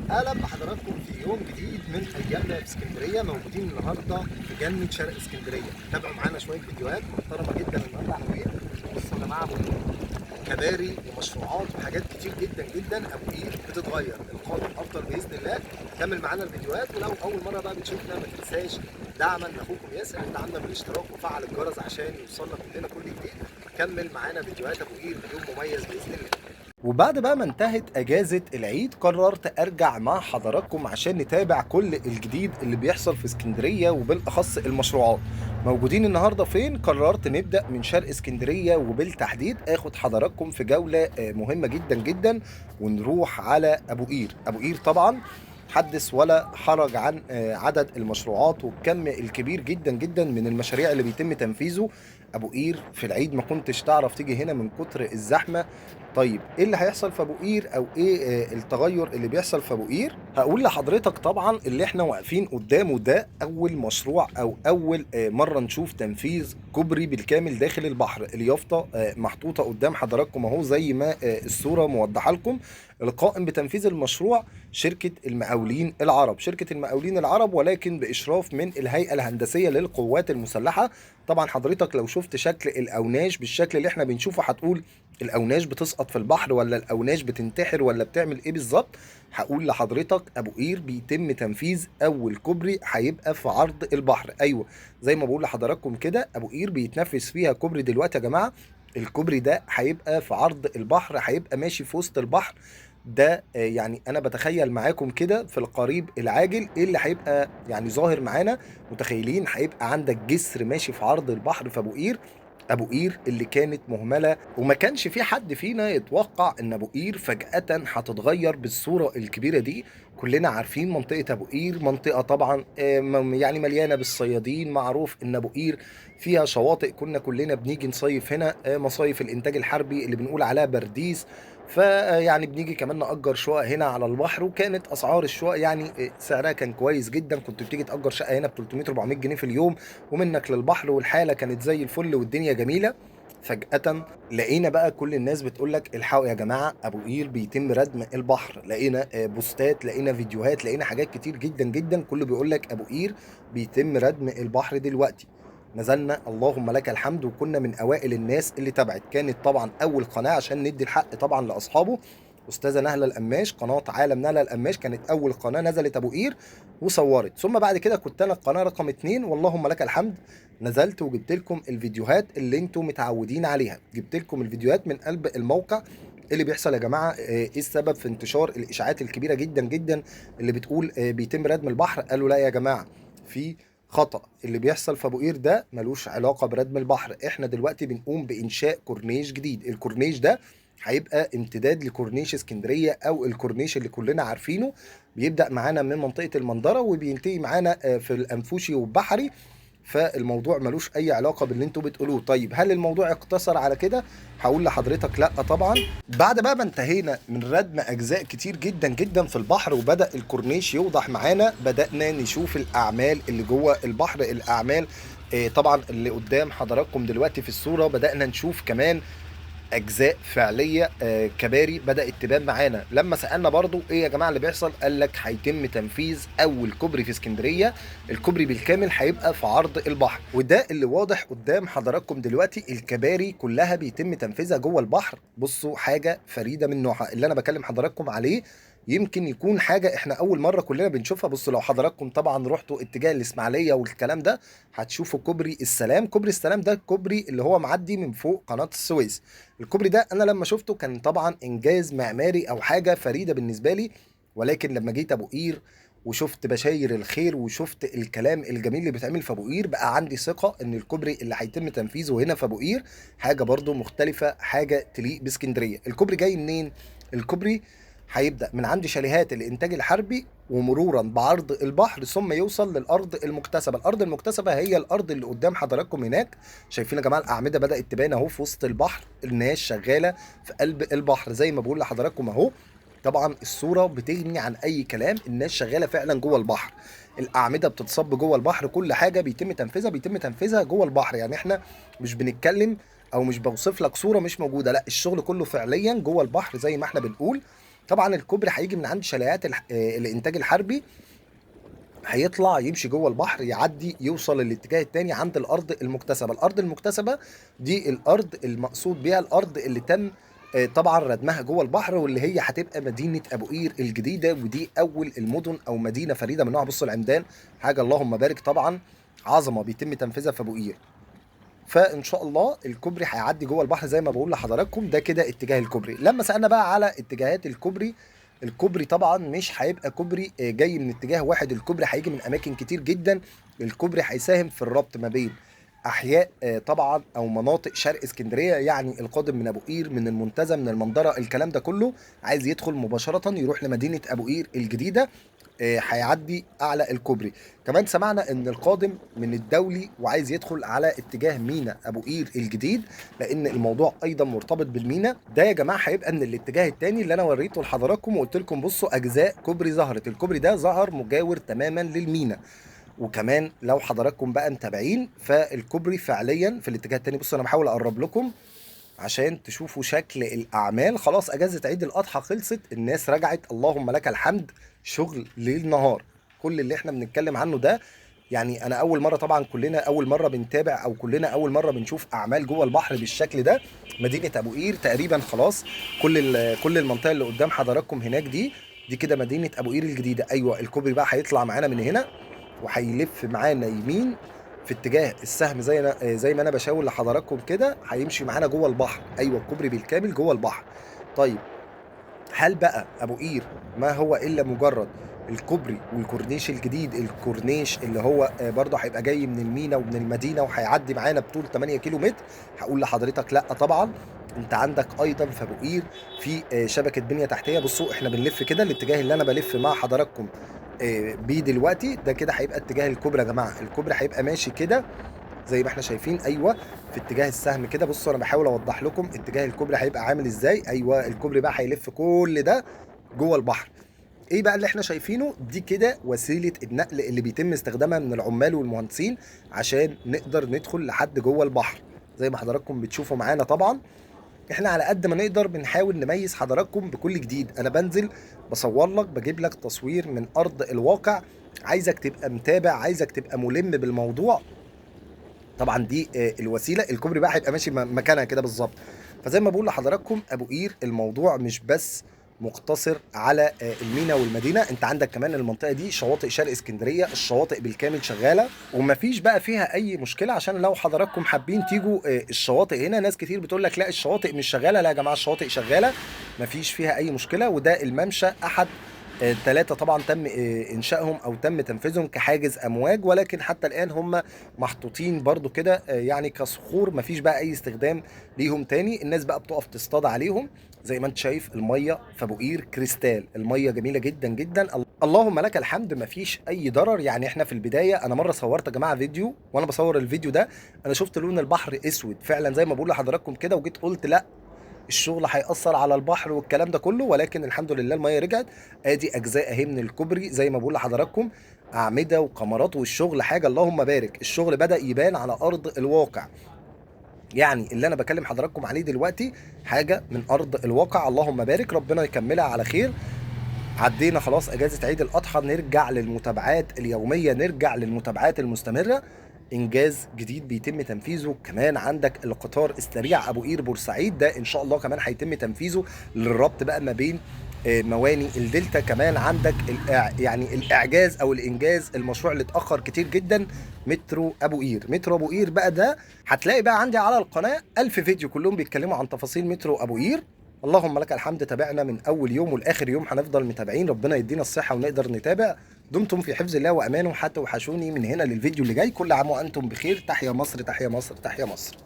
اهلا بحضراتكم في يوم جديد من ايامنا في اسكندريه. موجودين النهارده في جنه شرق اسكندريه. تابعوا معانا شويه فيديوهات محترمه جدا النهارده على وير. بصوا يا جماعه، ابو قير كباري ومشروعات وحاجات كتير جدا جدا. ابو قير بتتغير، القادم افضل باذن الله. كمل معانا الفيديوهات، ولو اول مره بقى بتشوفنا ما تنساش دعما لاخوكم ياسر دعمنا بالاشتراك وفعل الجرس عشان يوصلنا كلنا كل جديد. كمل معانا فيديوهات ابو قير بيوم مميز باذن الله. وبعد بقى ما انتهت اجازة العيد قررت ارجع مع حضراتكم عشان نتابع كل الجديد اللي بيحصل في اسكندرية وبالاخص المشروعات. موجودين النهاردة فين؟ قررت نبدأ من شرق اسكندرية، وبالتحديد اخد حضراتكم في جولة مهمة جدا جدا، ونروح على ابو قير. ابو قير طبعا حدث ولا حرج عن عدد المشروعات والكم الكبير جدا جدا من المشاريع اللي بيتم تنفيذه. ابو قير في العيد ما كنتش تعرف تيجي هنا من كتر الزحمة. طيب ايه اللي هيحصل في ابو قير، او ايه التغير اللي بيحصل في ابو قير؟ هقول لحضرتك طبعا اللي احنا واقفين قدامه ده اول مشروع او اول مره نشوف تنفيذ كوبري بالكامل داخل البحر. اليافطه محطوطه قدام حضراتكم اهو زي ما الصوره موضحه لكم. القائم بتنفيذ المشروع شركه المقاولين العرب، شركه المقاولين العرب، ولكن باشراف من الهيئه الهندسيه للقوات المسلحه. طبعا حضرتك لو شفت شكل الاوناش بالشكل اللي احنا بنشوفه هتقول الاوناش بتسقط في البحر، ولا الاوناش بتنتحر، ولا بتعمل ايه بالظبط؟ هقول لحضرتك ابو قير بيتم تنفيذ اول كوبري هيبقى في عرض البحر. ايوه، زي ما بقول لحضراتكم كده ابو قير بيتنفذ فيها كوبري دلوقتي يا جماعه. الكوبري ده هيبقى في عرض البحر، هيبقى ماشي في وسط البحر. ده يعني انا بتخيل معاكم كده في القريب العاجل ايه اللي هيبقى يعني ظاهر معانا. متخيلين هيبقى عندك جسر ماشي في عرض البحر في ابو قير. ابو قير اللي كانت مهمله، وما كانش في حد فينا يتوقع ان ابو قير فجاه هتتغير بالصوره الكبيره دي. كلنا عارفين منطقه ابو قير منطقه طبعا يعني مليانه بالصيادين. معروف ان ابو قير فيها شواطئ كنا كلنا بنيجي نصيف هنا، مصايف الانتاج الحربي اللي بنقول عليها برديس. فيعني بنيجي كمان نأجر شقق هنا على البحر، وكانت اسعار الشقق يعني سعرها كان كويس جدا. كنت بتيجي تأجر شقه هنا ب 300 400 جنيه في اليوم، ومنك للبحر، والحاله كانت زي الفل والدنيا جميله. فجأة لقينا بقى كل الناس بتقول لك الحقوا يا جماعه ابو قير بيتم ردم البحر. لقينا بوستات، لقينا فيديوهات، لقينا حاجات كتير جدا جدا كله بيقول لك ابو قير بيتم ردم البحر دلوقتي. نزلنا اللهم لك الحمد، وكنا من اوائل الناس اللي تبعت. كانت طبعا اول قناه عشان ندي الحق طبعا لاصحابه، استاذه نهله القماش، قناه عالم نهله القماش كانت اول قناه نزلت ابو قير وصورت. ثم بعد كده كنت انا القناه رقم اتنين، واللهم لك الحمد. نزلت وجبت لكم الفيديوهات اللي انتم متعودين عليها، جبت لكم الفيديوهات من قلب الموقع. اللي بيحصل يا جماعه ايه السبب في انتشار الاشاعات الكبيره جدا جدا اللي بتقول بيتم ردم البحر؟ قالوا لا يا جماعه، في خطأ. اللي بيحصل في ابو قير ده ملوش علاقه بردم البحر. احنا دلوقتي بنقوم بانشاء كورنيش جديد. الكورنيش ده هيبقى امتداد لكورنيش اسكندريه، او الكورنيش اللي كلنا عارفينه. بيبدأ معانا من منطقة المنظرة وبينتهي معانا في الأنفوشي والبحري. فالموضوع ملوش أي علاقة باللي انتوا بتقولوه. طيب هل الموضوع اقتصر على كده؟ هقول لحضرتك لا طبعا. بعد بقى ما انتهينا من ردم أجزاء كتير جدا جدا في البحر وبدأ الكورنيش يوضح معانا، بدأنا نشوف الأعمال اللي جوه البحر. الأعمال طبعا اللي قدام حضراتكم دلوقتي في الصورة. بدأنا نشوف كمان اجزاء فعليه كباري بدات تبان معانا. لما سالنا برضو ايه يا جماعه اللي بيحصل، قال لك هيتم تنفيذ اول كوبري في اسكندريه. الكوبري بالكامل هيبقى في عرض البحر، وده اللي واضح قدام حضراتكم دلوقتي. الكباري كلها بيتم تنفيذها جوه البحر. بصوا حاجه فريده من نوعها اللي انا بكلم حضراتكم عليه. يمكن يكون حاجه احنا اول مره كلنا بنشوفها. بصوا لو حضراتكم طبعا رحتوا اتجاه الاسماعيليه والكلام ده، هتشوفوا كوبري السلام. كوبري السلام ده الكوبري اللي هو معدي من فوق قناه السويس. الكوبري ده انا لما شفته كان طبعا انجاز معماري او حاجه فريده بالنسبه لي. ولكن لما جيت ابو قير وشفت بشاير الخير وشفت الكلام الجميل اللي بيتعمل في ابو قير، بقى عندي ثقه ان الكوبري اللي هيتم تنفيذه هنا في ابو قير حاجه برضو مختلفه، حاجه تليق باسكندريه. الكوبري جاي منين؟ الكوبري هيبدأ من عند شاليهات الإنتاج الحربي ومرورا بعرض البحر، ثم يوصل للأرض المكتسبة. الأرض المكتسبة هي الأرض اللي قدام حضراتكم هناك. شايفين يا جماعة الأعمدة بدأت تبان أهو في وسط البحر. الناس شغالة في قلب البحر زي ما بقول لحضراتكم أهو. طبعا الصورة بتغني عن أي كلام. الناس شغالة فعلا جوه البحر، الأعمدة بتتصب جوه البحر، كل حاجة بيتم تنفيذها جوه البحر. يعني احنا مش بنتكلم او مش بوصف لك صورة مش موجودة، لا، الشغل كله فعليا جوه البحر زي ما احنا بنقول. طبعا الكوبري هيجي من عند شاليهات الانتاج الحربي، هيطلع يمشي جوه البحر، يعدي يوصل للاتجاه التاني عند الارض المكتسبه. الارض المكتسبه دي الارض المقصود بيها الارض اللي تم طبعا ردمها جوه البحر، واللي هي هتبقى مدينه ابو قير الجديده، ودي اول المدن او مدينه فريده من نوعها. بصوا العمدان حاجه اللهم بارك، طبعا عظمه بيتم تنفيذها في ابو قير. فان شاء الله الكوبري هيعدي جوه البحر زي ما بقول لحضراتكم. ده كده اتجاه الكوبري. لما سالنا بقى على اتجاهات الكوبري، الكوبري طبعا مش هيبقى كوبري جاي من اتجاه واحد، الكوبري هيجي من اماكن كتير جدا. الكوبري هيساهم في الربط ما بين احياء طبعا او مناطق شرق اسكندريه، يعني القادم من ابو قير، من المنتزه، من المنظره، الكلام ده كله عايز يدخل مباشره يروح لمدينه ابو قير الجديده، هيعدي اعلى الكوبري. كمان سمعنا ان القادم من الدولي وعايز يدخل على اتجاه مينا ابو قير الجديد، لان الموضوع ايضا مرتبط بالمينا ده يا جماعه. هيبقى من الاتجاه الثاني اللي انا وريته لحضراتكم وقلت لكم بصوا اجزاء كوبري ظهرت. الكوبري ده ظهر مجاور تماما للمينا. وكمان لو حضراتكم بقى متابعين، فالكوبري فعليا في الاتجاه الثاني. بصوا انا بحاول اقرب لكم عشان تشوفوا شكل الاعمال. خلاص اجازه عيد الاضحى خلصت، الناس رجعت اللهم لك الحمد، شغل ليل نهار. كل اللي احنا بنتكلم عنه ده يعني انا اول مره، طبعا كلنا اول مره بنتابع او كلنا اول مره بنشوف اعمال جوه البحر بالشكل ده. مدينه ابو قير تقريبا خلاص، كل المنطقه اللي قدام حضراتكم هناك دي كده مدينه ابو قير الجديده. ايوه الكوبري بقى هيطلع معانا من هنا وهيلف معانا يمين في اتجاه السهم، زي ما انا بشاور لحضراتكم كده، هيمشي معانا جوه البحر. ايوه الكوبري بالكامل جوه البحر. طيب هل بقى ابو قير ما هو الا مجرد الكوبري والكورنيش الجديد، الكورنيش اللي هو برضه هيبقى جاي من المينا ومن المدينه وهيعدي معانا بطول 8 كيلو متر؟ هقول لحضرتك لا طبعا. انت عندك ايضا في ابو قير في شبكه بنيه تحتيه. بصوا احنا بنلف كده الاتجاه اللي انا بلف مع حضراتكم بيه دلوقتي، ده كده هيبقى اتجاه الكوبري يا جماعه. الكوبري هيبقى ماشي كده زي ما احنا شايفين، ايوه في اتجاه السهم كده. بصوا انا بحاول اوضح لكم اتجاه الكوبري هيبقى عامل ازاي. ايوه الكوبري بقى هيلف كل ده جوه البحر. ايه بقى اللي احنا شايفينه؟ دي كده وسيله النقل اللي بيتم استخدامها من العمال والمهندسين عشان نقدر ندخل لحد جوه البحر. زي ما حضراتكم بتشوفوا معانا طبعا، احنا على قد ما نقدر بنحاول نميز حضراتكم بكل جديد. انا بنزل بصور لك، بجيب لك تصوير من ارض الواقع، عايزك تبقى متابع، عايزك تبقى ملم بالموضوع. طبعا دي الوسيله. الكوبري بقى هيبقى ماشي مكانها كده بالظبط. فزي ما بقول لحضراتكم ابو قير الموضوع مش بس مقتصر على المينا والمدينه، انت عندك كمان المنطقه دي شواطئ شرق اسكندريه، الشواطئ بالكامل شغاله ومفيش بقى فيها اي مشكله. عشان لو حضراتكم حابين تيجوا الشواطئ هنا، ناس كتير بتقول لك لا الشواطئ مش شغاله. لا يا جماعه الشواطئ شغاله، مفيش فيها اي مشكله. وده الممشى احد ثلاثة طبعا تم إنشائهم أو تم تنفيذهم كحاجز أمواج، ولكن حتى الآن هم محطوطين برضو كده يعني كصخور، مفيش بقى أي استخدام ليهم تاني. الناس بقى بتقف تصطاد عليهم. زي ما انت شايف المية في أبو قير كريستال، المية جميلة جدا جدا، اللهم لك الحمد، مفيش أي ضرر. يعني احنا في البداية أنا مرة صورت يا جماعة فيديو، وأنا بصور الفيديو ده أنا شفت لون البحر أسود فعلا زي ما بقول لحضراتكم كده، وجيت قلت لا الشغل هيأثر على البحر والكلام ده كله، ولكن الحمد لله المية رجعت. ادي اجزاء اهي من الكوبري زي ما بقول لحضراتكم، اعمده وكمرات، والشغل حاجه اللهم بارك. الشغل بدأ يبان على ارض الواقع. يعني اللي انا بكلم حضراتكم عليه دلوقتي حاجه من ارض الواقع، اللهم بارك، ربنا يكملها على خير. عدينا خلاص اجازه عيد الاضحى، نرجع للمتابعات اليوميه، نرجع للمتابعات المستمره. انجاز جديد بيتم تنفيذه. كمان عندك القطار السريع ابو قير بورسعيد، ده ان شاء الله كمان هيتم تنفيذه للربط بقى ما بين مواني الدلتا. كمان عندك يعني الاعجاز او الانجاز، المشروع اللي اتاخر كتير جدا، مترو ابو قير. مترو ابو قير بقى ده هتلاقي بقى عندي على القناه 1000 فيديو كلهم بيتكلموا عن تفاصيل مترو ابو قير. اللهم لك الحمد، تابعنا من اول يوم والاخر يوم، هنفضل متابعين. ربنا يدينا الصحه ونقدر نتابع. دمتم في حفظ الله وامانه، حتى وحشوني من هنا للفيديو اللي جاي. كل عام وانتم بخير. تحيا مصر، تحيا مصر، تحيا مصر.